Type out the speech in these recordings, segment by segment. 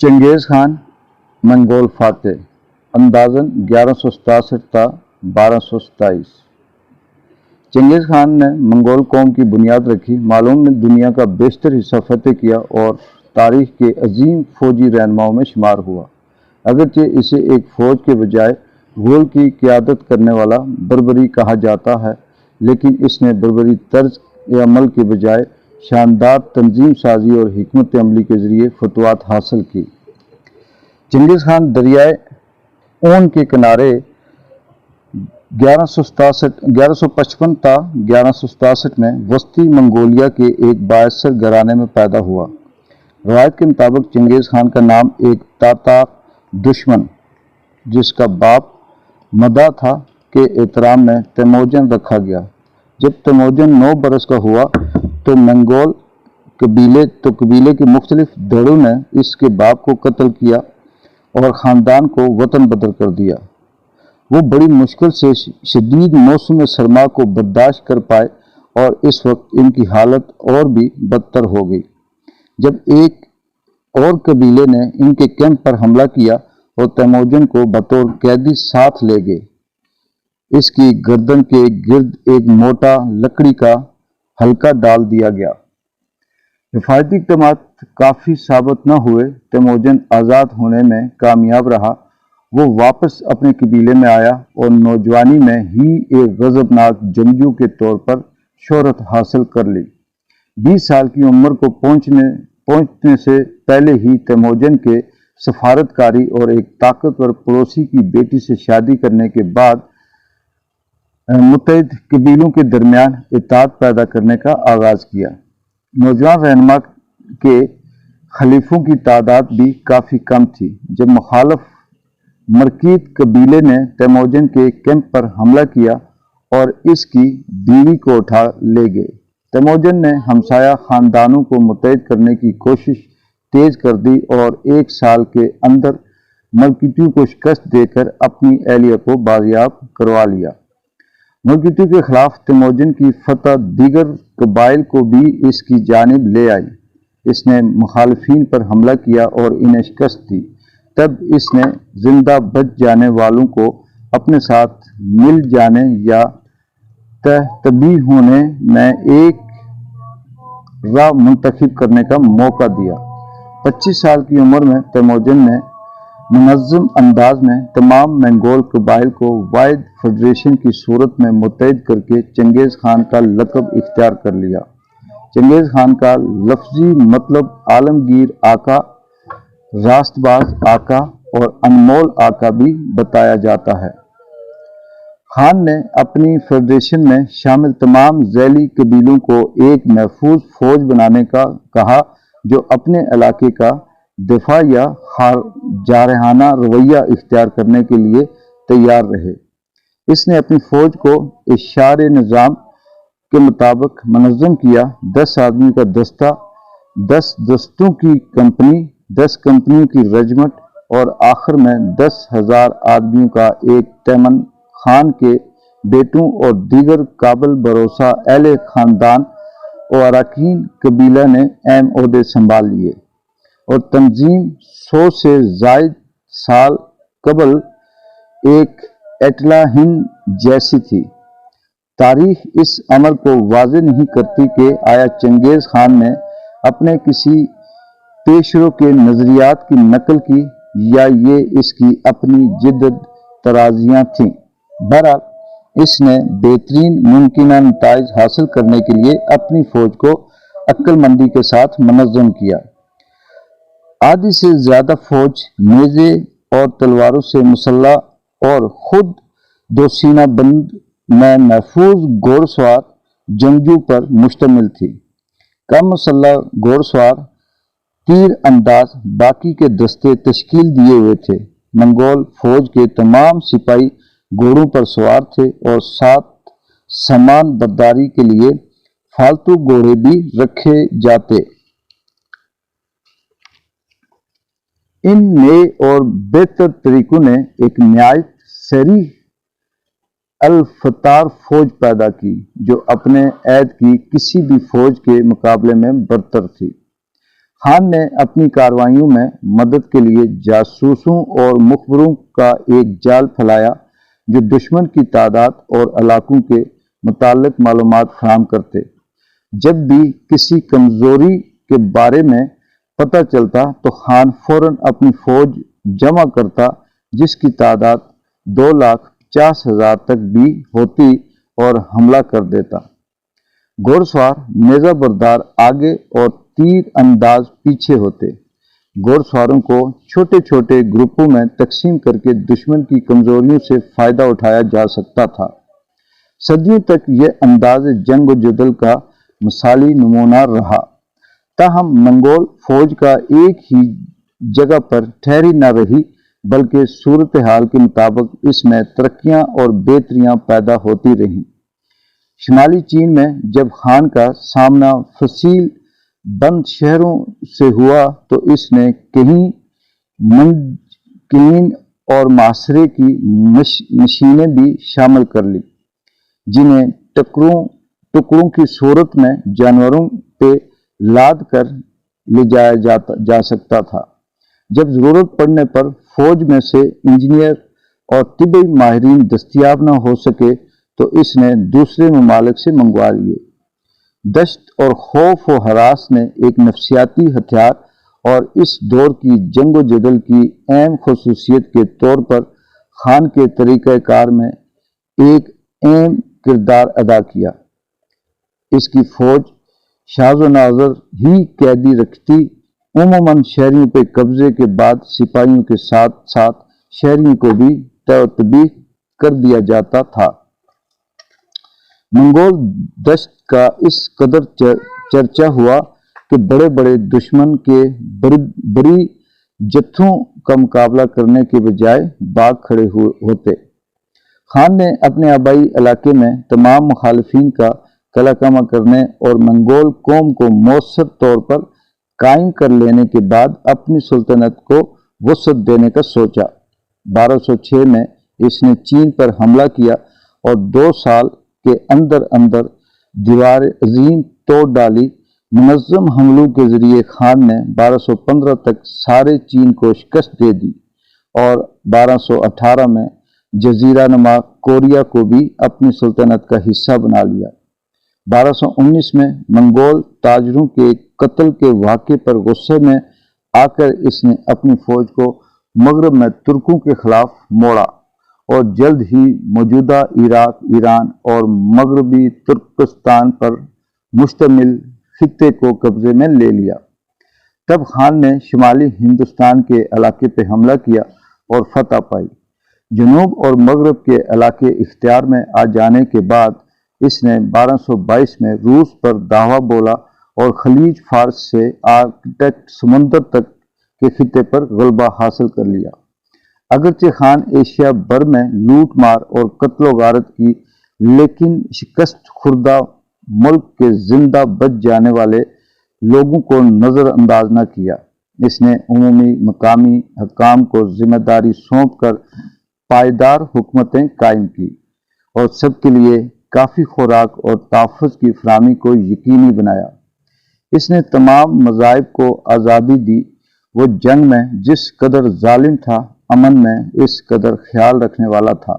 چنگیز خان منگول فاتح اندازاً 1167 تا 1227۔ چنگیز خان نے منگول قوم کی بنیاد رکھی، معلوم نے دنیا کا بیشتر حصہ فتح کیا اور تاریخ کے عظیم فوجی رہنماؤں میں شمار ہوا۔ اگرچہ اسے ایک فوج کے بجائے غول کی قیادت کرنے والا بربری کہا جاتا ہے، لیکن اس نے بربری طرز عمل کے بجائے شاندار تنظیم سازی اور حکمت عملی کے ذریعے فتوحات حاصل کی۔ چنگیز خان دریائے اون کے کنارے 1155 تا 1167 میں وسطی منگولیا کے ایک بااثر گھرانے میں پیدا ہوا۔ روایت کے مطابق چنگیز خان کا نام ایک تاتار دشمن جس کا باپ مدا تھا کے احترام میں تیموجن رکھا گیا۔ جب تیموجن 9 برس کا ہوا تو منگول قبیلے کے مختلف دھڑوں نے اس کے باپ کو قتل کیا اور خاندان کو وطن بدر کر دیا۔ وہ بڑی مشکل سے شدید موسم سرما کو برداشت کر پائے اور اس وقت ان کی حالت اور بھی بدتر ہو گئی جب ایک اور قبیلے نے ان کے کیمپ پر حملہ کیا اور تیموجن کو بطور قیدی ساتھ لے گئے۔ اس کی گردن کے گرد ایک موٹا لکڑی کا حلقہ ڈال دیا گیا۔ حفاظتی اقدامات کافی ثابت نہ ہوئے، تیموجن آزاد ہونے میں کامیاب رہا۔ وہ واپس اپنے قبیلے میں آیا اور نوجوانی میں ہی ایک غضبناک جنگجو کے طور پر شہرت حاصل کر لی۔ 20 سال کی عمر کو پہنچنے سے پہلے ہی تیموجن کے سفارتکاری اور ایک طاقتور پڑوسی کی بیٹی سے شادی کرنے کے بعد متحد قبیلوں کے درمیان اتحاد پیدا کرنے کا آغاز کیا۔ نوجوان رہنما کے خلیفوں کی تعداد بھی کافی کم تھی۔ جب مخالف مرکیت قبیلے نے تیموجن کے کیمپ پر حملہ کیا اور اس کی بیوی کو اٹھا لے گئے، تیموجن نے ہمسایہ خاندانوں کو متحد کرنے کی کوشش تیز کر دی اور 1 سال کے اندر مرکیتوں کو شکست دے کر اپنی اہلیہ کو بازیاب کروا لیا۔ مرکیتوں کے خلاف تیموجن کی فتح دیگر قبائل کو بھی اس کی جانب لے آئی۔ اس نے مخالفین پر حملہ کیا اور انہیں شکست دی۔ تب اس نے زندہ بچ جانے والوں کو اپنے ساتھ مل جانے یا تبی ہونے میں ایک راہ منتخب کرنے کا موقع دیا۔ 25 سال کی عمر میں تیموجن نے منظم انداز میں تمام منگول قبائل کو واحد فیڈریشن کی صورت میں متحد کر کے چنگیز خان کا لقب اختیار کر لیا۔ چنگیز خان کا لفظی مطلب عالمگیر آقا، راست باز آقا اور انمول آقا بھی بتایا جاتا ہے۔ خان نے اپنی فیڈریشن میں شامل تمام ذیلی قبیلوں کو ایک محفوظ فوج بنانے کا کہا جو اپنے علاقے کا دفاع یا جارحانہ رویہ اختیار کرنے کے لیے تیار رہے۔ اس نے اپنی فوج کو اشعار نظام کے مطابق منظم کیا: 10 آدمیوں کا دستہ، 10 دستوں کی کمپنی، 10 کمپنیوں کی رجمنٹ اور آخر میں 10,000 آدمیوں کا ایک تیمن۔ خان کے بیٹوں اور دیگر قابل بھروسہ اہل خاندان و اراکین قبیلہ نے اہم عہدے سنبھال لیے اور تنظیم 100 سے زائد سال قبل ایک ایٹلا ہند جیسی تھی۔ تاریخ اس عمل کو واضح نہیں کرتی کہ آیا چنگیز خان نے اپنے کسی پیشرو کے نظریات کی نقل کی یا یہ اس کی اپنی جدت طرازیاں تھیں۔ بہرحال اس نے بہترین ممکنہ نتائج حاصل کرنے کے لیے اپنی فوج کو عقل مندی کے ساتھ منظم کیا۔ آدھی سے زیادہ فوج نیزے اور تلواروں سے مسلح اور خود دوسینہ بند میں محفوظ گھوڑ سوار جنگجو پر مشتمل تھی۔ کم مسلح گھوڑ سوار تیر انداز باقی کے دستے تشکیل دیے ہوئے تھے۔ منگول فوج کے تمام سپاہی گھوڑوں پر سوار تھے اور ساتھ سامان برداری کے لیے فالتو گھوڑے بھی رکھے جاتے۔ ان نئے اور بہتر طریقوں نے ایک نہایت سریع الفتار فوج پیدا کی جو اپنے عہد کی کسی بھی فوج کے مقابلے میں برتر تھی۔ خان نے اپنی کارروائیوں میں مدد کے لیے جاسوسوں اور مخبروں کا ایک جال پھیلایا جو دشمن کی تعداد اور علاقوں کے متعلق معلومات فراہم کرتے۔ جب بھی کسی کمزوری کے بارے میں پتہ چلتا تو خان فوراً اپنی فوج جمع کرتا، جس کی تعداد 2,50,000 تک بھی ہوتی، اور حملہ کر دیتا۔ گھوڑ سوار نیزہ بردار آگے اور تیر انداز پیچھے ہوتے۔ گھوڑ سواروں کو چھوٹے چھوٹے گروپوں میں تقسیم کر کے دشمن کی کمزوریوں سے فائدہ اٹھایا جا سکتا تھا۔ صدیوں تک یہ انداز جنگ و جدل کا مثالی نمونہ رہا، تاہم منگول فوج کا ایک ہی جگہ پر ٹھہری نہ رہی، بلکہ صورتحال کے مطابق اس میں ترقیاں اور بہتریاں پیدا ہوتی رہیں۔ شمالی چین میں جب خان کا سامنا فصیل بند شہروں سے ہوا تو اس نے کئی منجکین اور محاصرے کی مشینیں بھی شامل کر لی، جنہیں ٹکڑوں کی صورت میں جانوروں پہ لاد کر لے جایا جا سکتا تھا۔ جب ضرورت پڑنے پر فوج میں سے انجینئر اور طبی ماہرین دستیاب نہ ہو سکے تو اس نے دوسرے ممالک سے منگوا لیے۔ دہشت اور خوف و ہراس نے ایک نفسیاتی ہتھیار اور اس دور کی جنگ و جدل کی اہم خصوصیت کے طور پر خان کے طریقہ کار میں ایک اہم کردار ادا کیا۔ اس کی فوج شاذ و نادر ہی قیدی رکھتی، عموماً شہریوں پہ قبضے کے بعد سپاہیوں کے ساتھ ساتھ شہریوں کو بھی تبیح کر دیا جاتا تھا۔ منگول دہشت کا اس قدر چرچا ہوا کہ بڑے بڑے دشمن کے بڑی جتھوں کا مقابلہ کرنے کے بجائے بھاگ کھڑے ہوتے۔ خان نے اپنے آبائی علاقے میں تمام مخالفین کا قلع کما کرنے اور منگول قوم کو مؤثر طور پر قائم کر لینے کے بعد اپنی سلطنت کو وسعت دینے کا سوچا۔ 1206 میں اس نے چین پر حملہ کیا اور 2 سال کے اندر اندر دیوار عظیم توڑ ڈالی۔ منظم حملوں کے ذریعے خان نے 1215 تک سارے چین کو شکست دے دی اور 1218 میں جزیرہ نما کوریا کو بھی اپنی سلطنت کا حصہ بنا لیا۔ 1219 میں منگول تاجروں کے قتل کے واقعے پر غصے میں آ کر اس نے اپنی فوج کو مغرب میں ترکوں کے خلاف موڑا اور جلد ہی موجودہ عراق، ایران اور مغربی ترکستان پر مشتمل خطے کو قبضے میں لے لیا۔ تب خان نے شمالی ہندوستان کے علاقے پہ حملہ کیا اور فتح پائی۔ جنوب اور مغرب کے علاقے اختیار میں آ جانے کے بعد اس نے 1222 میں روس پر دعویٰ بولا اور خلیج فارس سے آرکٹک سمندر تک کے خطے پر غلبہ حاصل کر لیا۔ اگرچہ خان ایشیا بھر میں لوٹ مار اور قتل و غارت کی، لیکن شکست خوردہ ملک کے زندہ بچ جانے والے لوگوں کو نظر انداز نہ کیا۔ اس نے عمومی مقامی حکام کو ذمہ داری سونپ کر پائیدار حکومتیں قائم کی اور سب کے لیے کافی خوراک اور تحفظ کی فراہمی کو یقینی بنایا۔ اس نے تمام مذاہب کو آزادی دی۔ وہ جنگ میں جس قدر ظالم تھا، امن میں اس قدر خیال رکھنے والا تھا۔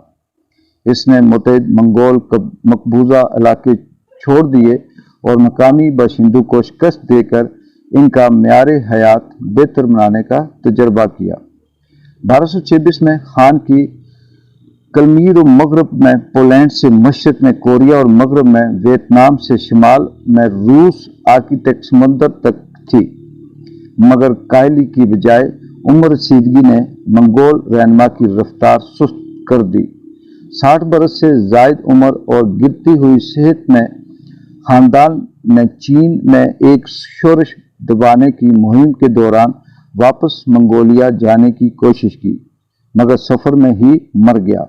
اس نے متحد منگول مقبوضہ علاقے چھوڑ دیے اور مقامی باشندوں کو شکست دے کر ان کا معیار حیات بہتر بنانے کا تجربہ کیا۔ 1226 میں خان کی کلمیر و مغرب میں پولینڈ سے مشرق میں کوریا اور مغرب میں ویتنام سے شمال میں روس آرکٹک سمندر تک تھی، مگر کاہلی کی بجائے عمر رسیدگی نے منگول رہنما کی رفتار سست کر دی۔ 60 برس سے زائد عمر اور گرتی ہوئی صحت میں خاندان نے چین میں ایک شورش دبانے کی مہم کے دوران واپس منگولیا جانے کی کوشش کی، مگر سفر میں ہی مر گیا۔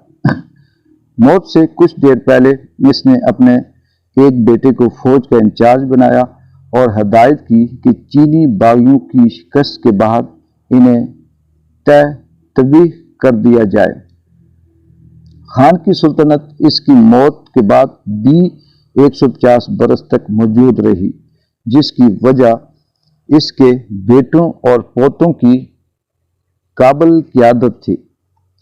موت سے کچھ دیر پہلے اس نے اپنے ایک بیٹے کو فوج کا انچارج بنایا اور ہدایت کی کہ چینی باغیوں کی شکست کے بعد انہیں تبیح کر دیا جائے۔ خان کی سلطنت اس کی موت کے بعد بھی 150 برس تک موجود رہی، جس کی وجہ اس کے بیٹوں اور پوتوں کی قابل قیادت تھی۔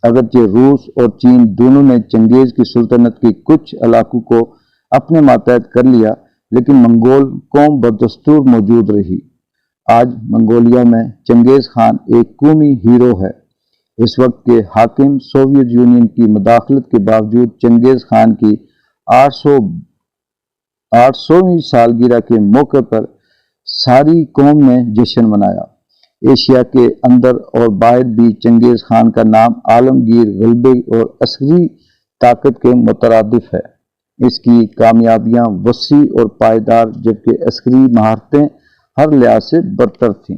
اگرچہ روس اور چین دونوں نے چنگیز کی سلطنت کے کچھ علاقوں کو اپنے ماتحت کر لیا، لیکن منگول قوم بدستور موجود رہی۔ آج منگولیا میں چنگیز خان ایک قومی ہیرو ہے۔ اس وقت کے حاکم سوویت یونین کی مداخلت کے باوجود چنگیز خان کی 800ویں سالگرہ کے موقع پر ساری قوم نے جشن منایا۔ ایشیا کے اندر اور باہر بھی چنگیز خان کا نام عالمگیر غلبے اور عسکری طاقت کے مترادف ہے۔ اس کی کامیابیاں وسیع اور پائیدار، جبکہ عسکری مہارتیں ہر لحاظ سے برتر تھیں۔